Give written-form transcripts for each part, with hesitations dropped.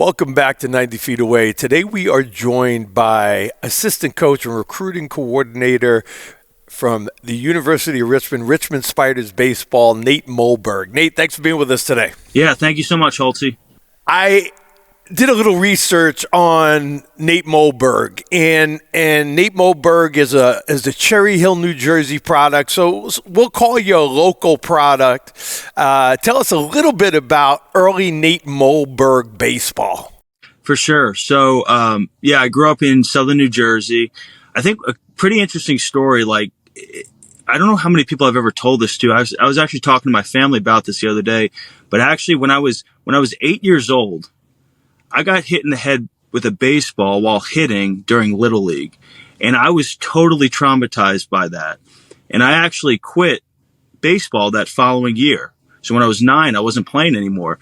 Welcome back to 90 Feet Away. Today we are joined by assistant coach and recruiting coordinator from the University of Richmond, Richmond Spiders baseball, Nate Mulberg. Nate, thanks for being with us today. Yeah, thank you so much, Holtz. I did a little research on Nate Mulberg, and Nate Mulberg is a Cherry Hill, New Jersey product, so we'll call you a local product. Tell us a little bit about early Nate Mulberg baseball. For sure. So, I grew up in southern New Jersey. I think a pretty interesting story, I don't know how many people I've ever told this to. I was actually talking to my family about this the other day, but actually when I was 8 years old, I got hit in the head with a baseball while hitting during Little League. And I was totally traumatized by that. And I actually quit baseball that following year. So when I was 9, I wasn't playing anymore.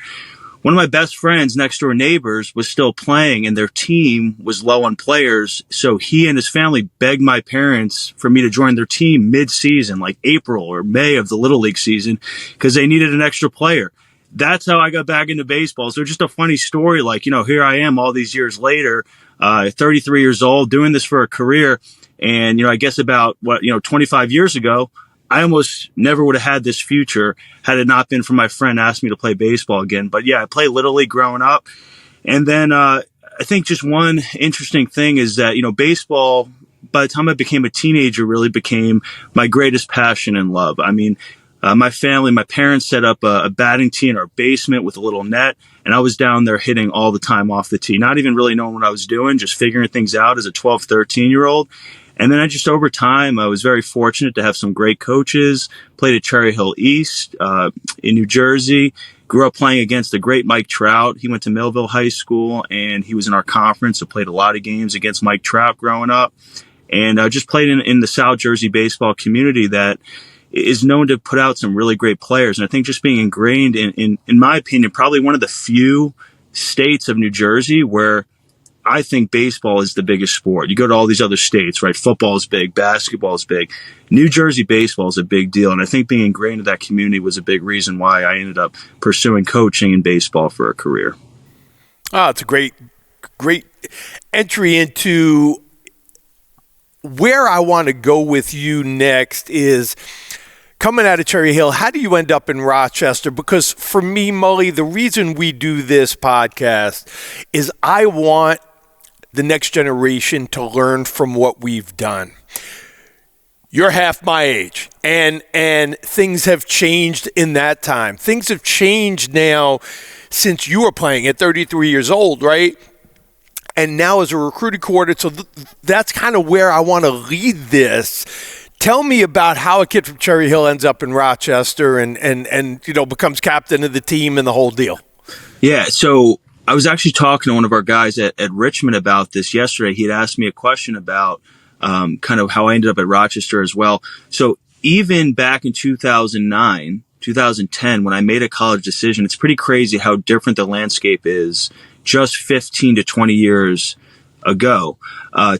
One of my best friends, next door neighbors, was still playing and their team was low on players. So he and his family begged my parents for me to join their team mid-season, like April or May of the Little League season, because they needed an extra player. That's how I got back into baseball. So just a funny story, here I am all these years later, 33 years old, doing this for a career. And, I guess about 25 years ago, I almost never would have had this future had it not been for my friend asking me to play baseball again. But yeah, I played Little League growing up. And then, I think just one interesting thing is that, baseball, by the time I became a teenager, really became my greatest passion and love. I mean, my parents set up a batting tee in our basement with a little net, and I was down there hitting all the time off the tee, not even really knowing what I was doing, just figuring things out as a 12, 13-year-old. And then over time, I was very fortunate to have some great coaches, played at Cherry Hill East in New Jersey, grew up playing against the great Mike Trout. He went to Millville High School, and he was in our conference, so played a lot of games against Mike Trout growing up, and just played in the South Jersey baseball community that is known to put out some really great players. And I think just being ingrained in my opinion, probably one of the few states of New Jersey where I think baseball is the biggest sport. You go to all these other states, right? Football is big, basketball is big. New Jersey baseball is a big deal. And I think being ingrained in that community was a big reason why I ended up pursuing coaching in baseball for a career. It's a great entry into where I want to go with you next is coming out of Cherry Hill. How do you end up in Rochester? Because for me, Mully, the reason we do this podcast is I want the next generation to learn from what we've done. You're half my age, and things have changed in that time. Things have changed now since you were playing at 33 years old, right? And now as a recruiting coordinator, so that's kind of where I want to lead this. Tell me about how a kid from Cherry Hill ends up in Rochester and becomes captain of the team and the whole deal. Yeah, so I was actually talking to one of our guys at Richmond about this yesterday. He had asked me a question about kind of how I ended up at Rochester as well. So even back in 2009, 2010, when I made a college decision, it's pretty crazy how different the landscape is just 15 to 20 years ago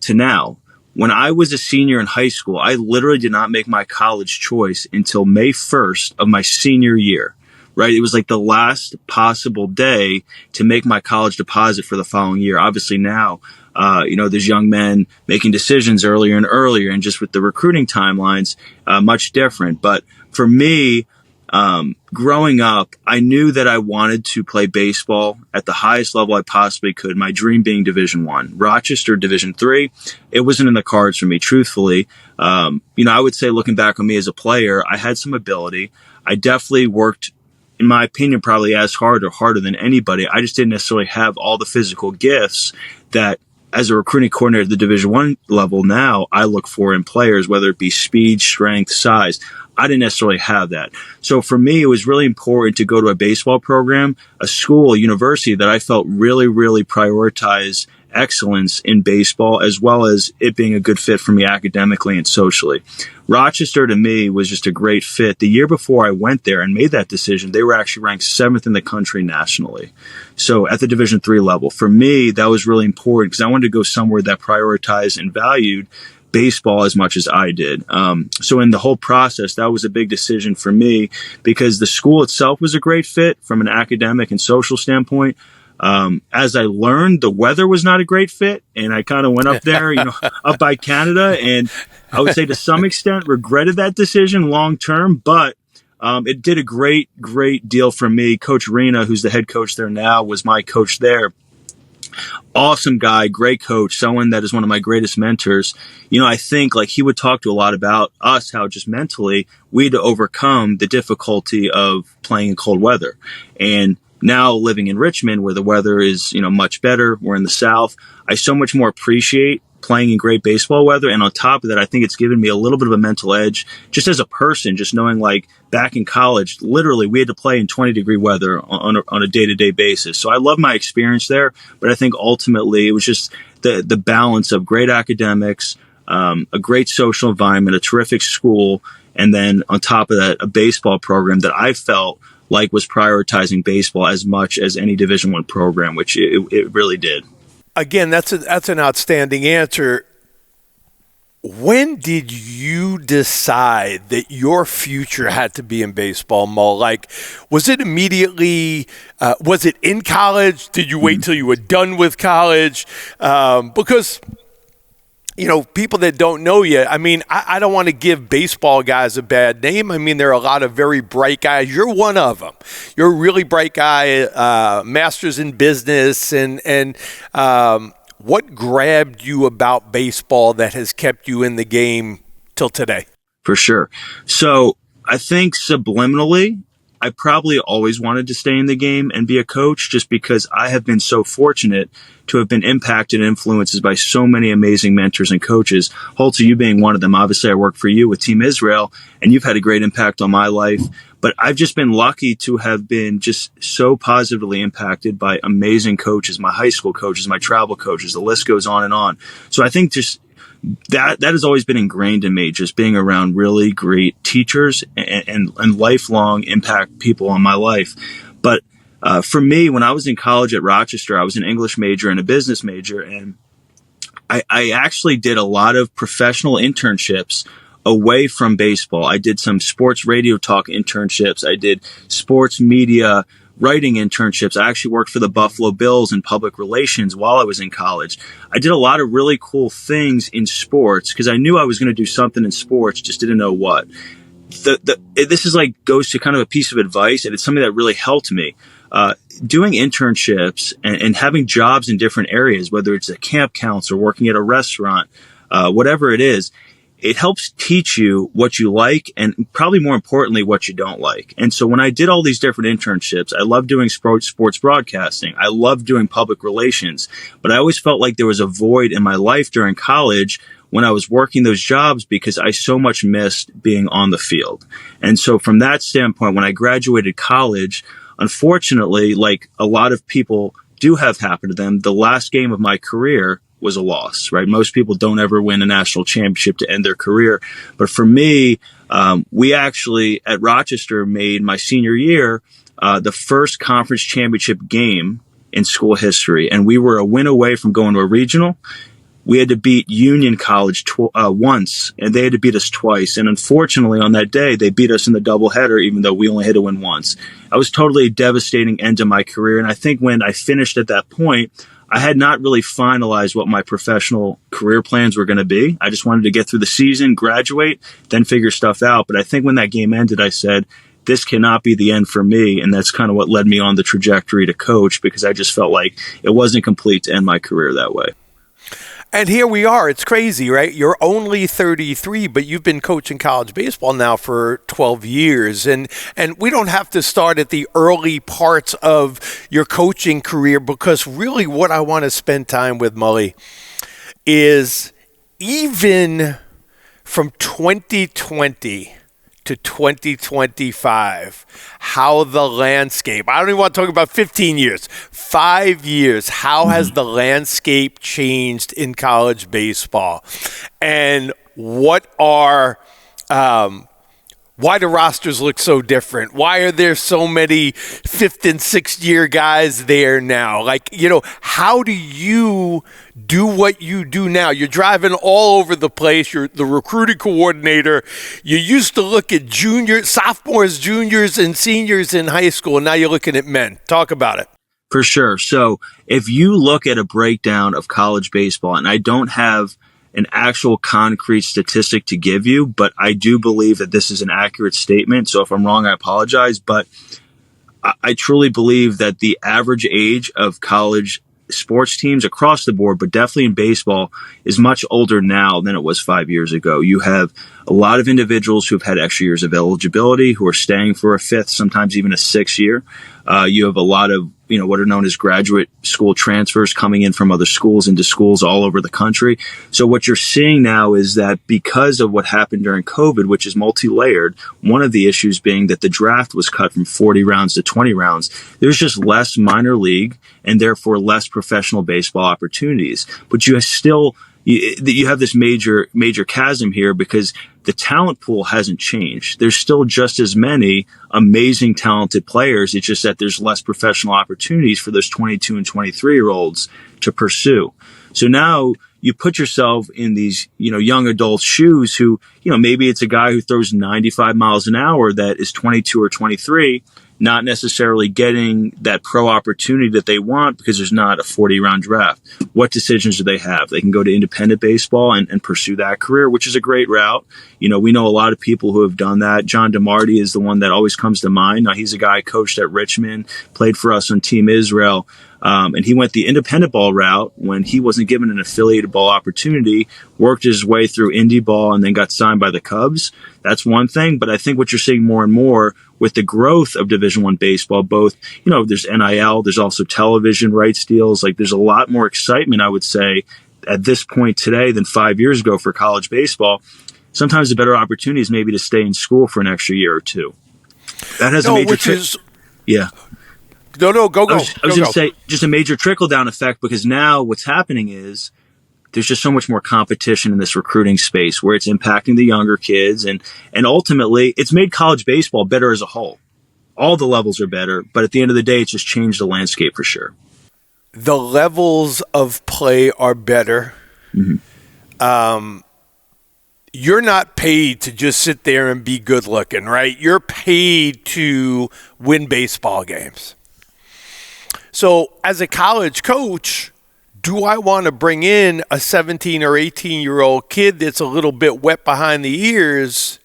to now. When I was a senior in high school, I literally did not make my college choice until May 1st of my senior year, right? It was like the last possible day to make my college deposit for the following year. Obviously now, there's young men making decisions earlier and earlier, and just with the recruiting timelines, much different. But for me, growing up, I knew that I wanted to play baseball at the highest level I possibly could. My dream being Division I. Rochester, Division III, it wasn't in the cards for me, truthfully. I would say looking back on me as a player, I had some ability. I definitely worked, in my opinion, probably as hard or harder than anybody. I just didn't necessarily have all the physical gifts that, as a recruiting coordinator at the Division I level now, I look for in players, whether it be speed, strength, size. I didn't necessarily have that. So for me, it was really important to go to a baseball program, a school, a university that I felt really, really prioritized excellence in baseball, as well as it being a good fit for me academically and socially. Rochester, to me, was just a great fit. The year before I went there and made that decision, they were actually ranked 7th in the country nationally. So at the Division III level, for me, that was really important because I wanted to go somewhere that prioritized and valued baseball as much as I did. So in the whole process, that was a big decision for me because the school itself was a great fit from an academic and social standpoint. As I learned, the weather was not a great fit, and I kind of went up there, up by Canada, and I would say to some extent regretted that decision long term, but it did a great deal for me. Coach Rena, who's the head coach there now, was my coach there. Awesome guy, great coach, someone that is one of my greatest mentors. I think like he would talk to a lot about us, how just mentally we had to overcome the difficulty of playing in cold weather. And now living in Richmond, where the weather is, much better, we're in the South, I so much more appreciate playing in great baseball weather. And on top of that, I think it's given me a little bit of a mental edge just as a person, just knowing like back in college, literally we had to play in 20-degree weather on a day-to-day basis. So I love my experience there, but I think ultimately it was just the balance of great academics, a great social environment, a terrific school, and then on top of that, a baseball program that I felt like was prioritizing baseball as much as any Division I program, which it really did. Again, that's an outstanding answer. When did you decide that your future had to be in baseball, Mo? Like, was it immediately, was it in college? Did you wait till you were done with college? Because, people that don't know you, I don't want to give baseball guys a bad name. There are a lot of very bright guys. You're one of them. You're a really bright guy, master's in business. And what grabbed you about baseball that has kept you in the game till today? For sure. So I think subliminally, I probably always wanted to stay in the game and be a coach just because I have been so fortunate to have been impacted and influenced by so many amazing mentors and coaches. Holtz, you being one of them. Obviously, I work for you with Team Israel, and you've had a great impact on my life. But I've just been lucky to have been just so positively impacted by amazing coaches, my high school coaches, my travel coaches. The list goes on and on. So I think just that has always been ingrained in me, just being around really great teachers and lifelong impact people on my life. But for me, when I was in college at Rochester, I was an English major and a business major, and I actually did a lot of professional internships away from baseball. I did some sports radio talk internships. I did sports media writing internships. I actually worked for the Buffalo Bills in public relations while I was in college. I did a lot of really cool things in sports because I knew I was going to do something in sports, just didn't know what. This is like goes to kind of a piece of advice, and it's something that really helped me. Doing internships and having jobs in different areas, whether it's a camp counselor, working at a restaurant, whatever it is, it helps teach you what you like and probably more importantly, what you don't like. And so when I did all these different internships, I loved doing sports broadcasting. I loved doing public relations, but I always felt like there was a void in my life during college when I was working those jobs because I so much missed being on the field. And so from that standpoint, when I graduated college, unfortunately, like a lot of people do have happened to them, the last game of my career was a loss, right? Most people don't ever win a national championship to end their career. But for me, we actually at Rochester made my senior year the first conference championship game in school history. And we were a win away from going to a regional. We had to beat Union College once, and they had to beat us twice. And unfortunately, on that day, they beat us in the doubleheader, even though we only had to win once. I was totally a devastating end to my career. And I think when I finished at that point, I had not really finalized what my professional career plans were going to be. I just wanted to get through the season, graduate, then figure stuff out. But I think when that game ended, I said, this cannot be the end for me. And that's kind of what led me on the trajectory to coach, because I just felt like it wasn't complete to end my career that way. And here we are. It's crazy, right? You're only 33, but you've been coaching college baseball now for 12 years. And we don't have to start at the early parts of your coaching career, because really what I want to spend time with, Mully, is even from 2020 to 2025, how the landscape, I don't even want to talk about 15 years, 5 years, how has the landscape changed in college baseball? And what are, why do rosters look so different? Why are there so many 5th and 6th year guys there now? Like, how do you do what you do now? You're driving all over the place. You're the recruiting coordinator. You used to look at sophomores, juniors, and seniors in high school, and now you're looking at men. Talk about it. For sure. So if you look at a breakdown of college baseball, and I don't have an actual concrete statistic to give you, but I do believe that this is an accurate statement. So if I'm wrong, I apologize. But I truly believe that the average age of college sports teams across the board, but definitely in baseball, is much older now than it was 5 years ago. You have a lot of individuals who have had extra years of eligibility, who are staying for a fifth, sometimes even a sixth year. You have a lot of, what are known as graduate school transfers coming in from other schools into schools all over the country. So what you're seeing now is that because of what happened during COVID, which is multi-layered, one of the issues being that the draft was cut from 40 rounds to 20 rounds, there's just less minor league and therefore less professional baseball opportunities. But you have this major chasm here because the talent pool hasn't changed. There's still just as many amazing talented players. It's just that there's less professional opportunities for those 22 and 23-year-olds to pursue. So now you put yourself in these, young adults' shoes who, maybe it's a guy who throws 95 miles an hour that is 22 or 23, not necessarily getting that pro opportunity that they want because there's not a 40-round draft. What decisions do they have? They can go to independent baseball and pursue that career, which is a great route. We know a lot of people who have done that. John DeMarty is the one that always comes to mind. Now, he's a guy coached at Richmond, played for us on Team Israel. And he went the independent ball route when he wasn't given an affiliated ball opportunity, worked his way through indie ball, and then got signed by the Cubs. That's one thing. But I think what you're seeing more and more with the growth of Division I baseball, both, there's NIL, there's also television rights deals. Like, there's a lot more excitement, I would say, at this point today than 5 years ago for college baseball. Sometimes the better opportunity is maybe to stay in school for an extra year or two. That has a major yeah. No, go. I was going to say just a major trickle-down effect because now what's happening is there's just so much more competition in this recruiting space where it's impacting the younger kids. And ultimately, it's made college baseball better as a whole. All the levels are better, but at the end of the day, it's just changed the landscape for sure. The levels of play are better. Mm-hmm. You're not paid to just sit there and be good looking, right? You're paid to win baseball games. So as a college coach, do I want to bring in a 17 or 18-year-old kid that's a little bit wet behind the ears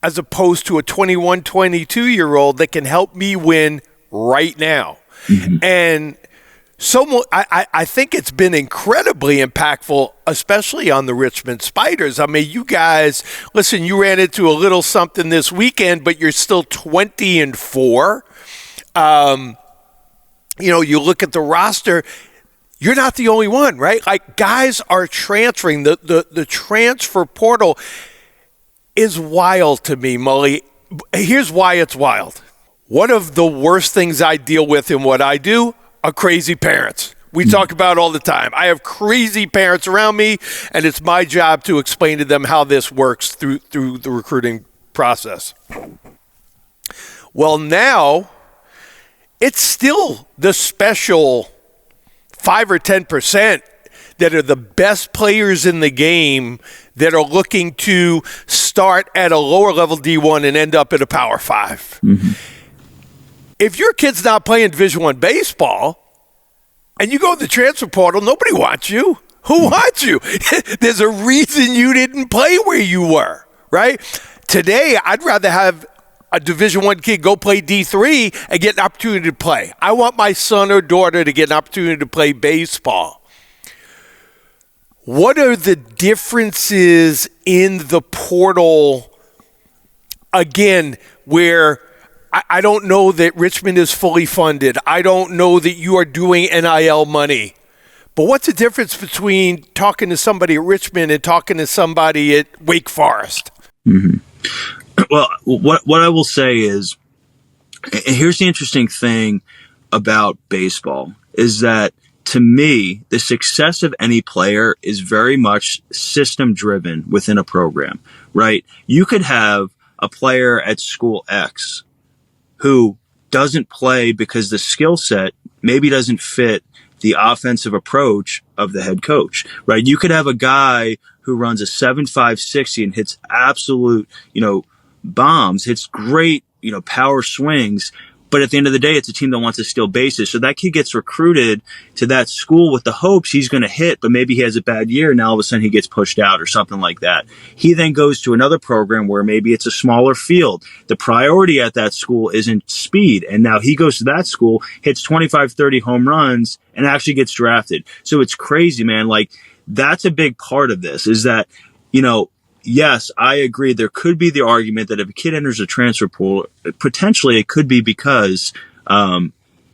as opposed to a 21, 22-year-old that can help me win right now? Mm-hmm. And I think it's been incredibly impactful, especially on the Richmond Spiders. I mean, you guys, listen, you ran into a little something this weekend, but you're still 20-4. You look at the roster, you're not the only one, right? Like, guys are transferring. The transfer portal is wild to me, Mully. Here's why it's wild. One of the worst things I deal with in what I do are crazy parents. We talk about it all the time. I have crazy parents around me, and it's my job to explain to them how this works through the recruiting process. Well, now it's still the special 5 or 10% that are the best players in the game that are looking to start at a lower level D1 and end up at a Power 5. Mm-hmm. If your kid's not playing Division I baseball and you go to the transfer portal, nobody wants you. Who wants you? There's a reason you didn't play where you were, right? Today, I'd rather have a Division I kid go play D3 and get an opportunity to play. I want my son or daughter to get an opportunity to play baseball. What are the differences in the portal, again, where I don't know that Richmond is fully funded. I don't know that you are doing NIL money. But what's the difference between talking to somebody at Richmond and talking to somebody at Wake Forest? Mm-hmm. Well, what I will say is, here's the interesting thing about baseball, is that to me, the success of any player is very much system driven within a program, right? You could have a player at school X who doesn't play because the skill set maybe doesn't fit the offensive approach of the head coach, right? You could have a guy who runs a 7.5 60 and hits absolute, bombs, hits great, power swings, But at the end of the day, it's a team that wants to steal bases. So that kid gets recruited to that school with the hopes he's going to hit, but maybe he has a bad year and now all of a sudden he gets pushed out or something like that. He then goes to another program where maybe it's a smaller field. The priority at that school isn't speed. And now he goes to that school, hits 25, 30 home runs and actually gets drafted. So it's crazy, man. Like, that's a big part of this is that, you know, yes, I agree. There could be the argument that if a kid enters a transfer pool, potentially it could be because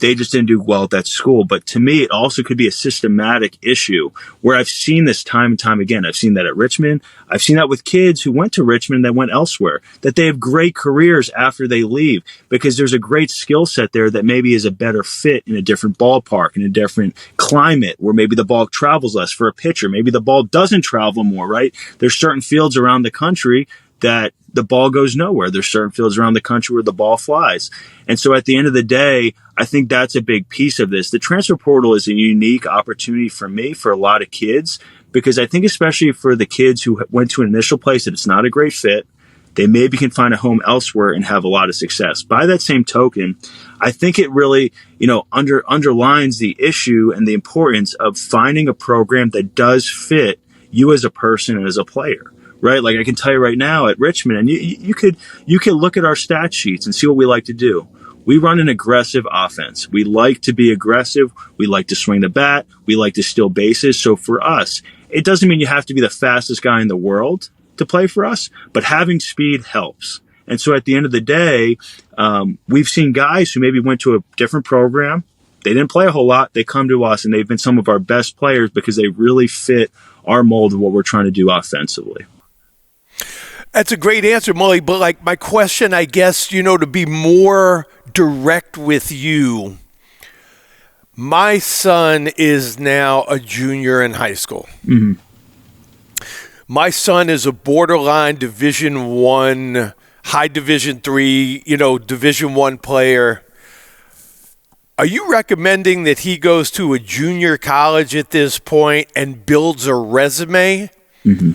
they just didn't do well at that school. But to me, it also could be a systematic issue where I've seen this time and time again. I've seen that at Richmond. I've seen that with kids who went to Richmond that went elsewhere, that they have great careers after they leave because there's a great skill set there that maybe is a better fit in a different ballpark, in a different climate where maybe the ball travels less for a pitcher. Maybe the ball doesn't travel more, right? There's certain fields around the country that the ball goes nowhere. There's certain fields around the country where the ball flies. And so at the end of the day, I think that's a big piece of this. The transfer portal is a unique opportunity for me, for a lot of kids, because I think especially for the kids who went to an initial place that it's not a great fit, they maybe can find a home elsewhere and have a lot of success. By that same token, I think it really, you know, underlines the issue and the importance of finding a program that does fit you as a person and as a player. Right? Like I can tell you right now at Richmond, and you could look at our stat sheets and see what we like to do. We run an aggressive offense. We like to be aggressive. We like to swing the bat. We like to steal bases. So for us, it doesn't mean you have to be the fastest guy in the world to play for us, but having speed helps. And so at the end of the day, we've seen guys who maybe went to a different program. They didn't play a whole lot. They come to us and they've been some of our best players because they really fit our mold of what we're trying to do offensively. That's a great answer, Mully. But like my question, I guess, you know, to be more direct with you, my son is now a junior in high school. Mm-hmm. My son is a borderline Division I, high Division III, you know, Division I player. Are you recommending that he goes to a junior college at this point and builds a resume? Mm-hmm.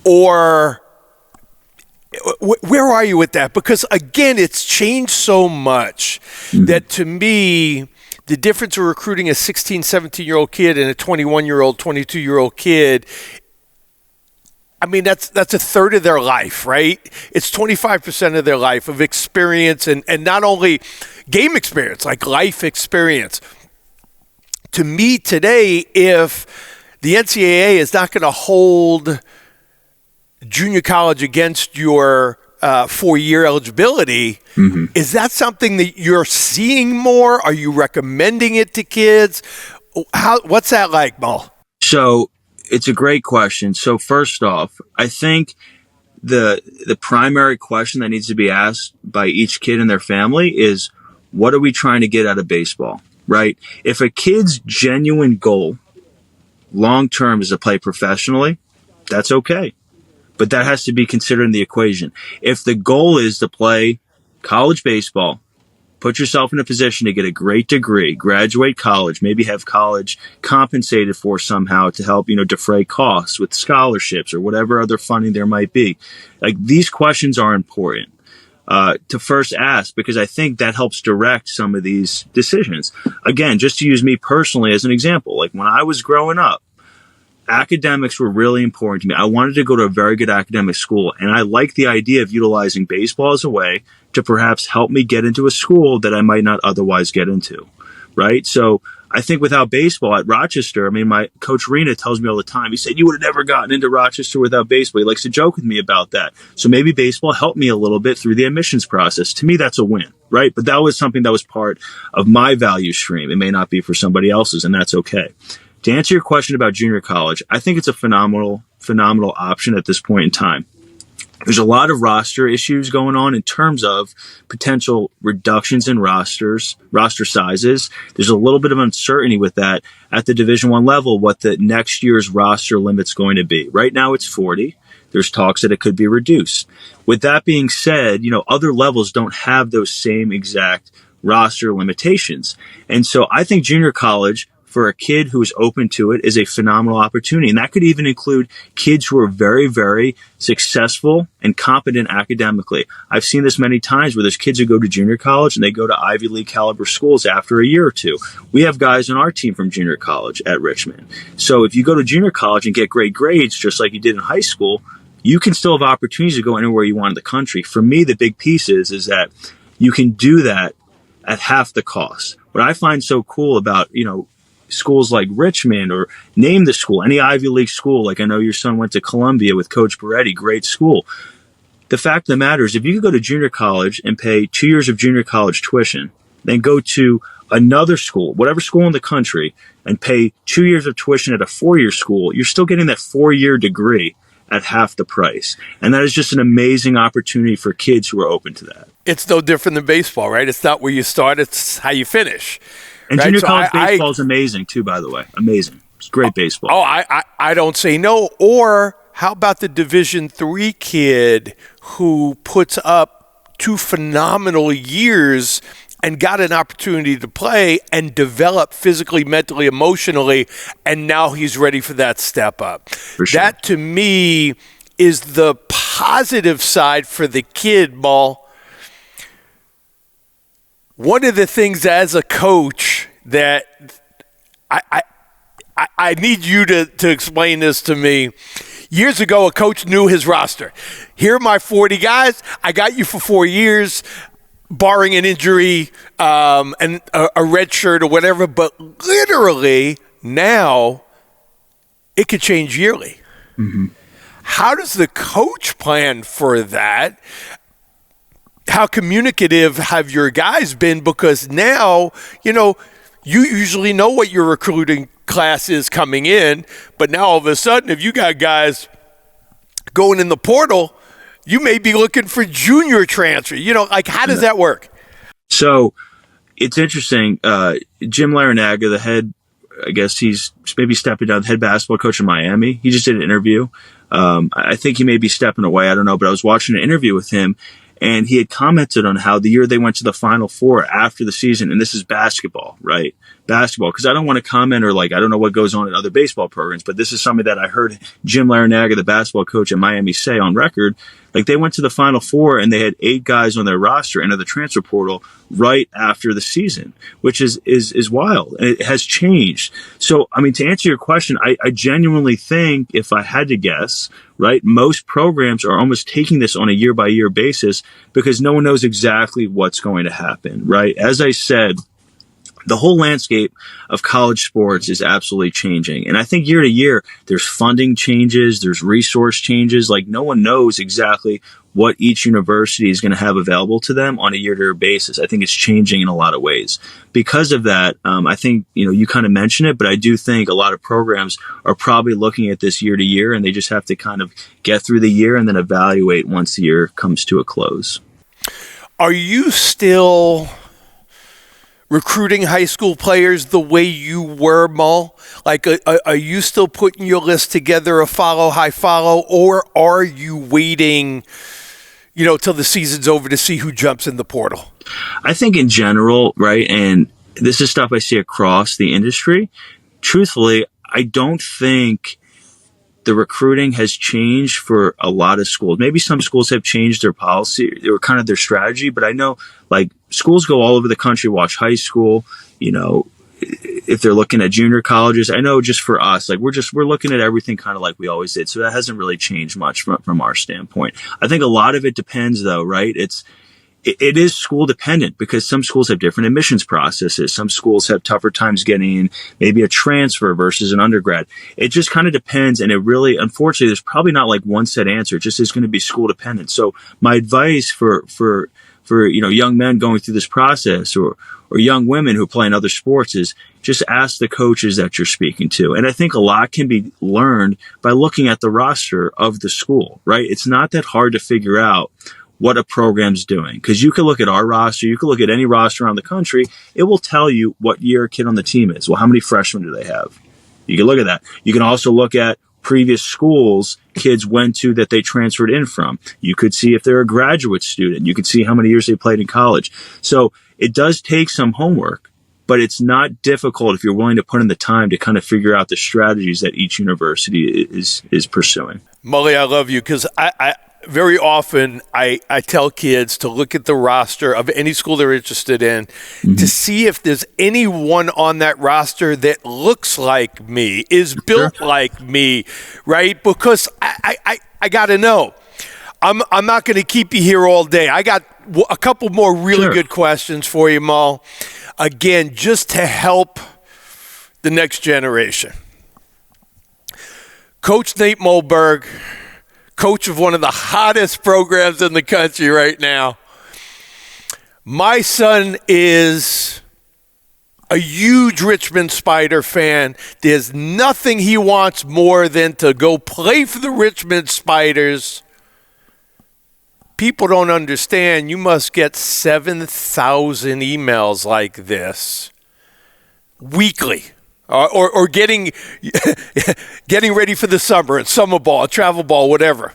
Or where are you with that? Because, again, it's changed so much that to me, the difference of recruiting a 16, 17-year-old kid and a 21-year-old, 22-year-old kid, I mean, that's a third of their life, right? It's 25% of their life of experience and not only game experience, like life experience. To me today, if the NCAA is not going to hold junior college against your 4-year eligibility, is that something that you're seeing more? Are you recommending it to kids? What's that like, Mo? So it's a great question. So first off, I think the primary question that needs to be asked by each kid and their family is, what are we trying to get out of baseball, right? If a kid's genuine goal long-term is to play professionally, that's okay. But that has to be considered in the equation. If the goal is to play college baseball, put yourself in a position to get a great degree, graduate college, maybe have college compensated for somehow to help, you know, defray costs with scholarships or whatever other funding there might be. Like, these questions are important to first ask, because I think that helps direct some of these decisions. Again, just to use me personally as an example, like when I was growing up, academics were really important to me. I wanted to go to a very good academic school, and I like the idea of utilizing baseball as a way to perhaps help me get into a school that I might not otherwise get into, right? So I think without baseball at Rochester, I mean, my coach Rena tells me all the time, he said, you would have never gotten into Rochester without baseball. He likes to joke with me about that. So maybe baseball helped me a little bit through the admissions process. To me, that's a win, right? But that was something that was part of my value stream. It may not be for somebody else's, and that's okay. To answer your question about junior college, I think it's a phenomenal option at this point in time. There's a lot of roster issues going on in terms of potential reductions in roster sizes. There's a little bit of uncertainty with that at the Division I level, what the next year's roster limit's going to be. Right now it's 40. There's talks that it could be reduced. With that being said, you know, other levels don't have those same exact roster limitations. And so I think junior college for a kid who is open to it is a phenomenal opportunity. And that could even include kids who are very, very successful and competent academically. I've seen this many times where there's kids who go to junior college and they go to Ivy League caliber schools after a year or two. We have guys on our team from junior college at Richmond. So if you go to junior college and get great grades, just like you did in high school, you can still have opportunities to go anywhere you want in the country. For me, the big piece is that you can do that at half the cost. What I find so cool about, schools like Richmond, or name the school, any Ivy League school, like I know your son went to Columbia with Coach Beretti, great school. The fact of the matter is, if you could go to junior college and pay 2 years of junior college tuition, then go to another school, whatever school in the country, and pay 2 years of tuition at a 4-year school, you're still getting that 4-year degree at half the price. And that is just an amazing opportunity for kids who are open to that. It's no different than baseball, right? It's not where you start, it's how you finish. And right? Junior college baseball is amazing too, by the way. Amazing. It's great baseball. I don't say no. Or how about the Division III kid who puts up 2 phenomenal years and got an opportunity to play and develop physically, mentally, emotionally, and now he's ready for that step up. For sure. That, to me, is the positive side for the kid, Mal. One of the things as a coach that I need you to explain this to me. Years ago, a coach knew his roster. Here are my 40 guys. I got you for 4 years, barring an injury and a red shirt or whatever. But literally now it could change yearly. Mm-hmm. How does the coach plan for that? How communicative have your guys been? Because now, you usually know what your recruiting class is coming in, but now all of a sudden, if you got guys going in the portal, you may be looking for junior transfer. How does that work? So it's interesting. Jim Larinaga, the head, I guess he's maybe stepping down, the head basketball coach in Miami. He just did an interview. I think he may be stepping away. I don't know, but I was watching an interview with him, and he had commented on how the year they went to the Final Four after the season, and this is basketball, right? Basketball, because I don't want to comment or I don't know what goes on in other baseball programs, but this is something that I heard Jim Larinaga, the basketball coach at Miami, say on record. They went to the Final Four and they had 8 guys on their roster enter the transfer portal right after the season, which is wild. And it has changed. So, to answer your question, I genuinely think, if I had to guess, right, most programs are almost taking this on a year-by-year basis because no one knows exactly what's going to happen, right? As I said, the whole landscape of college sports is absolutely changing. And I think year to year, there's funding changes, there's resource changes. No one knows exactly what each university is going to have available to them on a year-to-year basis. I think it's changing in a lot of ways. Because of that, I think, you kind of mentioned it, but I do think a lot of programs are probably looking at this year to year, and they just have to kind of get through the year and then evaluate once the year comes to a close. Are you still recruiting high school players the way you were, Mo? Are you still putting your list together, a follow, high follow, or are you waiting, till the season's over to see who jumps in the portal? I think in general, right, and this is stuff I see across the industry, truthfully, I don't think the recruiting has changed for a lot of schools. Maybe some schools have changed their policy or kind of their strategy, but I know schools go all over the country, watch high school, if they're looking at junior colleges. I know just for us, we're looking at everything kind of like we always did. So that hasn't really changed much from our standpoint. I think a lot of it depends though, right? It is school dependent because some schools have different admissions processes. Some schools have tougher times getting in maybe a transfer versus an undergrad. It just kind of depends. And it really, unfortunately, there's probably not one set answer. It just is going to be school dependent. So my advice for young men going through this process or young women who play in other sports is just ask the coaches that you're speaking to. And I think a lot can be learned by looking at the roster of the school, right? It's not that hard to figure out what a program's doing. Because you can look at our roster, you can look at any roster around the country, it will tell you what year a kid on the team is. Well, how many freshmen do they have? You can look at that. You can also look at previous schools kids went to that they transferred in from. You could see if they're a graduate student. You could see how many years they played in college. So it does take some homework, but it's not difficult if you're willing to put in the time to kind of figure out the strategies that each university is pursuing. Mully, I love you because I very often I tell kids to look at the roster of any school they're interested in to see if there's anyone on that roster that looks like me, is built like me, right? Because I got to know. I'm not going to keep you here all day. I got a couple more really good questions for you, Mull. Again, just to help the next generation. Coach Nate Mulberg, coach of one of the hottest programs in the country right now. My son is a huge Richmond Spider fan. There's nothing he wants more than to go play for the Richmond Spiders. People don't understand. You must get 7,000 emails like this weekly. Or getting ready for the summer and summer ball, travel ball, whatever.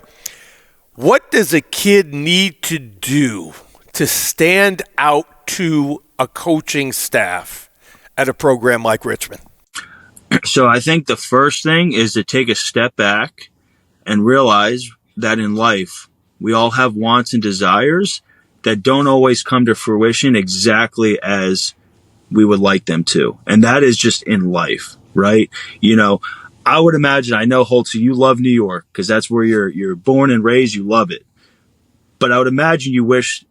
What does a kid need to do to stand out to a coaching staff at a program like Richmond? So I think the first thing is to take a step back and realize that in life, we all have wants and desires that don't always come to fruition exactly as we would like them to. And that is just in life, right? You know, I would imagine, I know, Holtz, you love New York because that's where you're born and raised. You love it. But I would imagine you wish,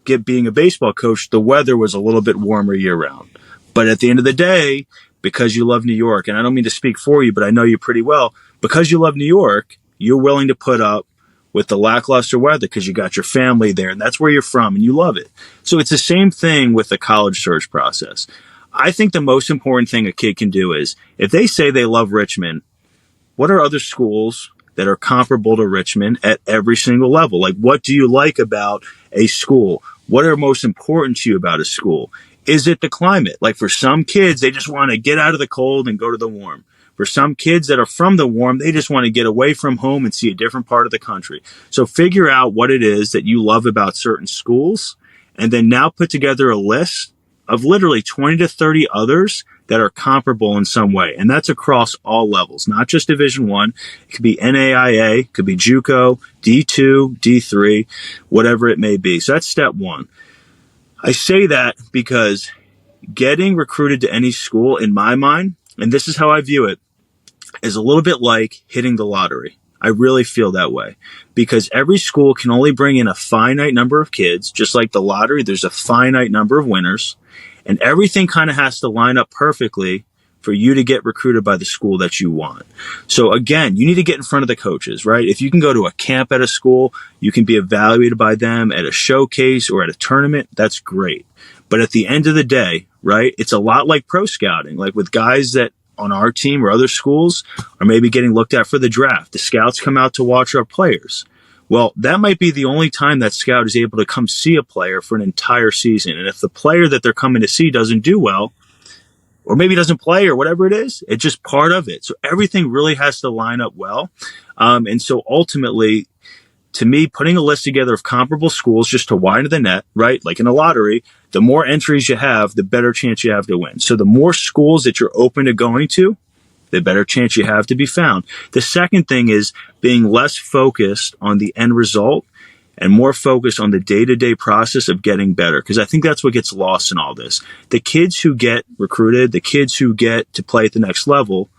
being a baseball coach, the weather was a little bit warmer year round. But at the end of the day, because you love New York, and I don't mean to speak for you, but I know you pretty well, because you love New York, you're willing to put up with the lackluster weather because you got your family there and that's where you're from and you love it. So it's the same thing with the college search process. I think the most important thing a kid can do is, if they say they love Richmond, what are other schools that are comparable to Richmond at every single level? Like, what do you like about a school? What are most important to you about a school? Is it the climate? Like, for some kids, they just want to get out of the cold and go to the warm. For some kids that are from the warm, they just want to get away from home and see a different part of the country. So figure out what it is that you love about certain schools, and then now put together a list of literally 20 to 30 others that are comparable in some way. And that's across all levels, not just Division I. It could be NAIA, it could be JUCO, D2, D3, whatever it may be. So that's step one. I say that because getting recruited to any school, in my mind, and this is how I view it, is a little bit like hitting the lottery. I really feel that way because every school can only bring in a finite number of kids. Just like the lottery, there's a finite number of winners, and everything kind of has to line up perfectly for you to get recruited by the school that you want. So again, you need to get in front of the coaches, right? If you can go to a camp at a school, you can be evaluated by them at a showcase or at a tournament, that's great. But at the end of the day, right, it's a lot like pro scouting, like with guys that on our team or other schools are maybe getting looked at for the draft. The scouts come out to watch our players. Well, that might be the only time that scout is able to come see a player for an entire season. And if the player that they're coming to see doesn't do well, or maybe doesn't play or whatever it is, it's just part of it. So everything really has to line up well. And so ultimately, to me, putting a list together of comparable schools just to widen the net, right? Like in a lottery, the more entries you have, the better chance you have to win. So the more schools that you're open to going to, the better chance you have to be found. The second thing is being less focused on the end result and more focused on the day-to-day process of getting better. Because I think that's what gets lost in all this. The kids who get recruited, the kids who get to play at the next level,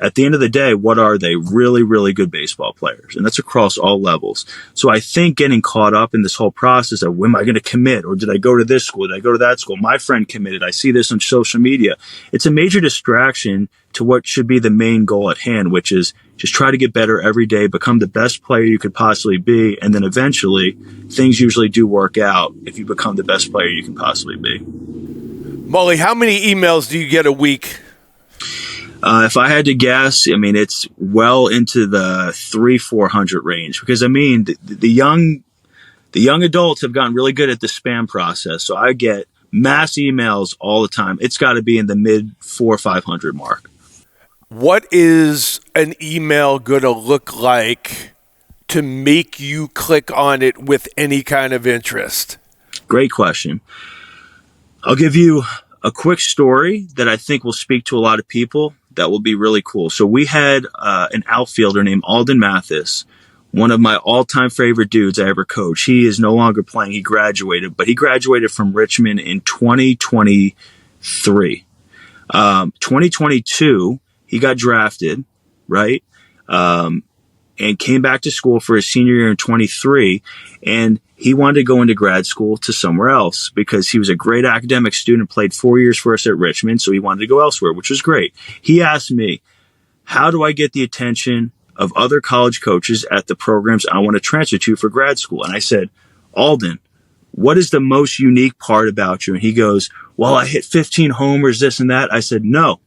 at the end of the day, what are they? Really, really good baseball players. And that's across all levels. So I think getting caught up in this whole process of when am I going to commit? Or did I go to this school? Did I go to that school? My friend committed. I see this on social media. It's a major distraction to what should be the main goal at hand, which is just try to get better every day, become the best player you could possibly be. And then eventually things usually do work out if you become the best player you can possibly be. Mully, how many emails do you get a week? If I had to guess, I mean, it's well into the 300-400 range because, I mean, the young adults have gotten really good at the spam process. So I get mass emails all the time. It's got to be in the mid 400 or 500 mark. What is an email going to look like to make you click on it with any kind of interest? Great question. I'll give you a quick story that I think will speak to a lot of people that will be really cool. So we had an outfielder named Alden Mathis, one of my all-time favorite dudes I ever coached. He is no longer playing. He graduated, but he graduated from Richmond in 2023. 2022, he got drafted, right? And came back to school for his senior year in 23. And he wanted to go into grad school to somewhere else because he was a great academic student, played 4 years for us at Richmond. So he wanted to go elsewhere, which was great. He asked me, how do I get the attention of other college coaches at the programs I want to transfer to for grad school? And I said, Alden, what is the most unique part about you? And he goes, well, I hit 15 homers, this and that. I said, no,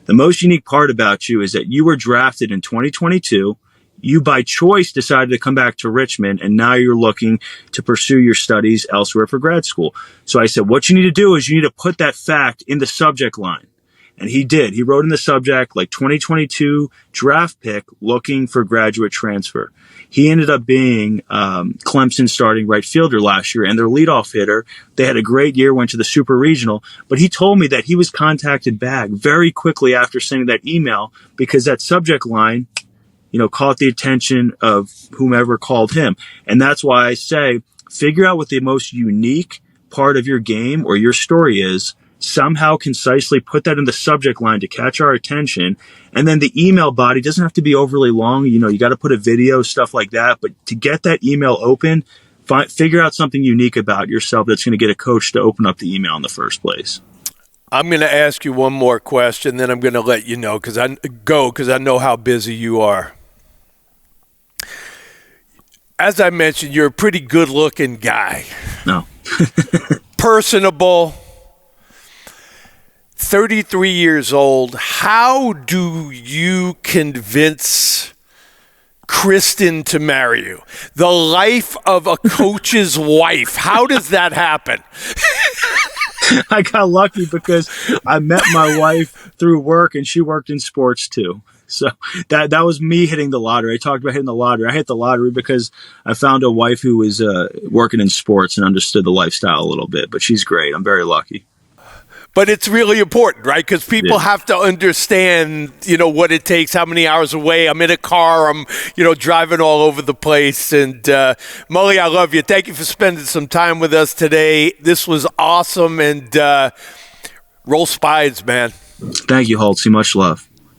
the most unique part about you is that you were drafted in 2022. You by choice decided to come back to Richmond, and now you're looking to pursue your studies elsewhere for grad school. So I said, what you need to do is you need to put that fact in the subject line. And he did. He wrote in the subject, like 2022 draft pick looking for graduate transfer. He ended up being Clemson's starting right fielder last year and their leadoff hitter. They had a great year, went to the super regional, but he told me that he was contacted back very quickly after sending that email because that subject line, caught the attention of whomever called him. And that's why I say, figure out what the most unique part of your game or your story is, somehow concisely put that in the subject line to catch our attention. And then the email body doesn't have to be overly long. You got to put a video, stuff like that. But to get that email open, figure out something unique about yourself that's going to get a coach to open up the email in the first place. I'm going to ask you one more question, then I'm going to let you know because I know how busy you are. As I mentioned, you're a pretty good-looking guy. No. Personable. 33 years old. How do you convince Kristen to marry you? The life of a coach's wife. How does that happen? I got lucky because I met my wife through work and she worked in sports too. So that was me hitting the lottery. I talked about hitting the lottery. I hit the lottery because I found a wife who was working in sports and understood the lifestyle a little bit. But she's great. I'm very lucky. But it's really important, right? Because people have to understand, what it takes, how many hours away. I'm in a car. I'm, driving all over the place. And Mully, I love you. Thank you for spending some time with us today. This was awesome. And roll Spides, man. Thank you, Holtz. Much love.